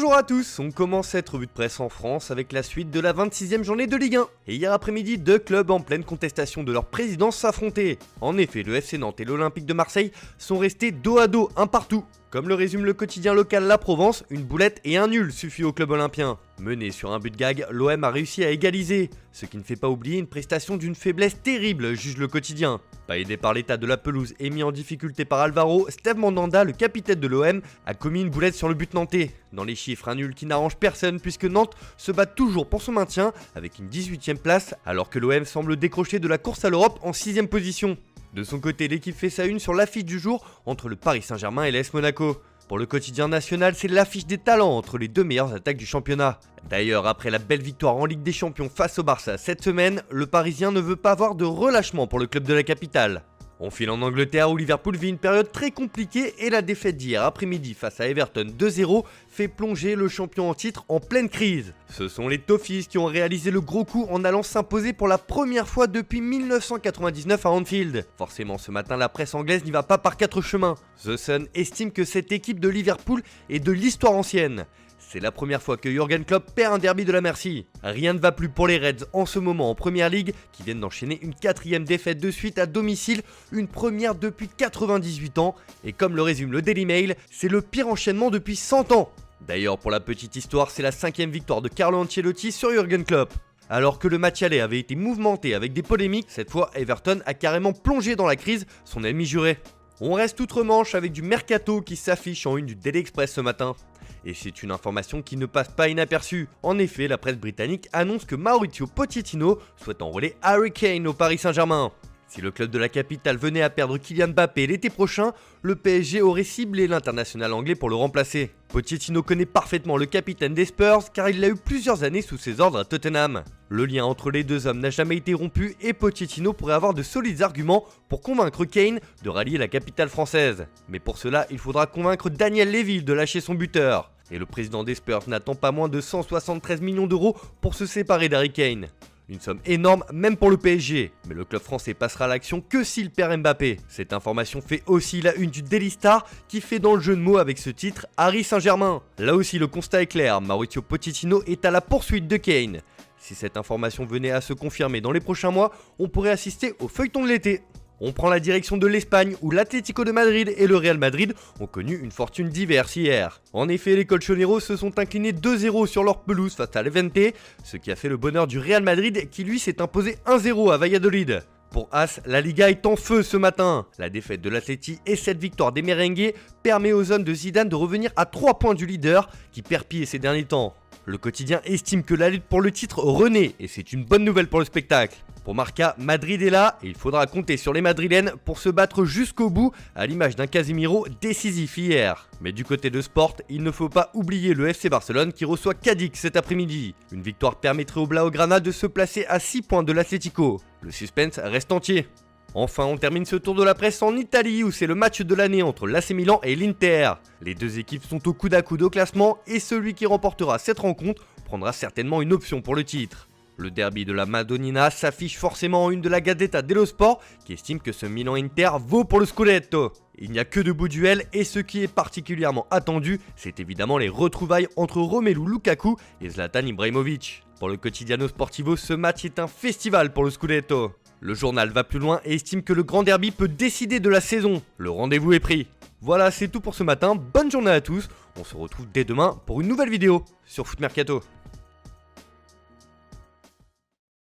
Bonjour à tous, on commence cette revue de presse en France avec la suite de la 26e journée de Ligue 1. Et hier après-midi, deux clubs en pleine contestation de leur présidence s'affrontaient. En effet, le FC Nantes et l'Olympique de Marseille sont restés dos à dos, un partout. Comme le résume le quotidien local La Provence, une boulette et un nul suffit au club olympien. Mené sur un but gag, l'OM a réussi à égaliser, ce qui ne fait pas oublier une prestation d'une faiblesse terrible, juge le quotidien. Pas aidé par l'état de la pelouse et mis en difficulté par Alvaro, Steve Mandanda, le capitaine de l'OM, a commis une boulette sur le but nantais. Dans les chiffres, un nul qui n'arrange personne puisque Nantes se bat toujours pour son maintien avec une 18e place, alors que l'OM semble décrocher de la course à l'Europe en 6e position. De son côté, l'équipe fait sa une sur l'affiche du jour entre le Paris Saint-Germain et l'AS Monaco. Pour le quotidien national, c'est l'affiche des talents entre les deux meilleures attaques du championnat. D'ailleurs, après la belle victoire en Ligue des Champions face au Barça cette semaine, le Parisien ne veut pas avoir de relâchement pour le club de la capitale. On file en Angleterre où Liverpool vit une période très compliquée et la défaite d'hier après-midi face à Everton 2-0 fait plonger le champion en titre en pleine crise. Ce sont les Toffees qui ont réalisé le gros coup en allant s'imposer pour la première fois depuis 1999 à Anfield. Forcément, ce matin, la presse anglaise n'y va pas par quatre chemins. The Sun estime que cette équipe de Liverpool est de l'histoire ancienne. C'est la première fois que Jürgen Klopp perd un derby de la Merci. Rien ne va plus pour les Reds en ce moment en Première Ligue, qui viennent d'enchaîner une 4e défaite de suite à domicile, une première depuis 98 ans, et comme le résume le Daily Mail, c'est le pire enchaînement depuis 100 ans. D'ailleurs, pour la petite histoire, c'est la 5e victoire de Carlo Ancelotti sur Jürgen Klopp. Alors que le match aller avait été mouvementé avec des polémiques, cette fois Everton a carrément plongé dans la crise, son ennemi juré. On reste outre-Manche avec du mercato qui s'affiche en une du Daily Express ce matin. Et c'est une information qui ne passe pas inaperçue. En effet, la presse britannique annonce que Mauricio Pochettino souhaite enrôler Harry Kane au Paris Saint-Germain. Si le club de la capitale venait à perdre Kylian Mbappé l'été prochain, le PSG aurait ciblé l'international anglais pour le remplacer. Pochettino connaît parfaitement le capitaine des Spurs car il l'a eu plusieurs années sous ses ordres à Tottenham. Le lien entre les deux hommes n'a jamais été rompu et Pochettino pourrait avoir de solides arguments pour convaincre Kane de rallier la capitale française. Mais pour cela, il faudra convaincre Daniel Levy de lâcher son buteur. Et le président des Spurs n'attend pas moins de 173 millions d'euros pour se séparer d'Harry Kane. Une somme énorme même pour le PSG, mais le club français passera à l'action que s'il perd Mbappé. Cette information fait aussi la une du Daily Star qui fait dans le jeu de mots avec ce titre Harry Saint-Germain. Là aussi le constat est clair, Mauricio Pochettino est à la poursuite de Kane. Si cette information venait à se confirmer dans les prochains mois, on pourrait assister au feuilleton de l'été. On prend la direction de l'Espagne où l'Atlético de Madrid et le Real Madrid ont connu une fortune diverse hier. En effet, les colchoneros se sont inclinés 2-0 sur leur pelouse face à l'Levante, ce qui a fait le bonheur du Real Madrid qui lui s'est imposé 1-0 à Valladolid. Pour As, la Liga est en feu ce matin. La défaite de l'Atleti et cette victoire des merengues permet aux hommes de Zidane de revenir à 3 points du leader qui perd pied ces derniers temps. Le quotidien estime que la lutte pour le titre renaît et c'est une bonne nouvelle pour le spectacle. Pour Marca, Madrid est là et il faudra compter sur les Madrilènes pour se battre jusqu'au bout à l'image d'un Casemiro décisif hier. Mais du côté de Sport, il ne faut pas oublier le FC Barcelone qui reçoit Cadix cet après-midi. Une victoire permettrait au Blaugrana de se placer à 6 points de l'Atlético. Le suspense reste entier. Enfin, on termine ce tour de la presse en Italie où c'est le match de l'année entre l'AC Milan et l'Inter. Les deux équipes sont au coude à coude au classement et celui qui remportera cette rencontre prendra certainement une option pour le titre. Le derby de la Madonnina s'affiche forcément en une de la Gazzetta dello Sport qui estime que ce Milan-Inter vaut pour le Scudetto. Il n'y a que de beaux duels et ce qui est particulièrement attendu, c'est évidemment les retrouvailles entre Romelu Lukaku et Zlatan Ibrahimovic. Pour le Quotidiano Sportivo, ce match est un festival pour le Scudetto. Le journal va plus loin et estime que le grand derby peut décider de la saison. Le rendez-vous est pris. Voilà, c'est tout pour ce matin. Bonne journée à tous. On se retrouve dès demain pour une nouvelle vidéo sur Foot Mercato.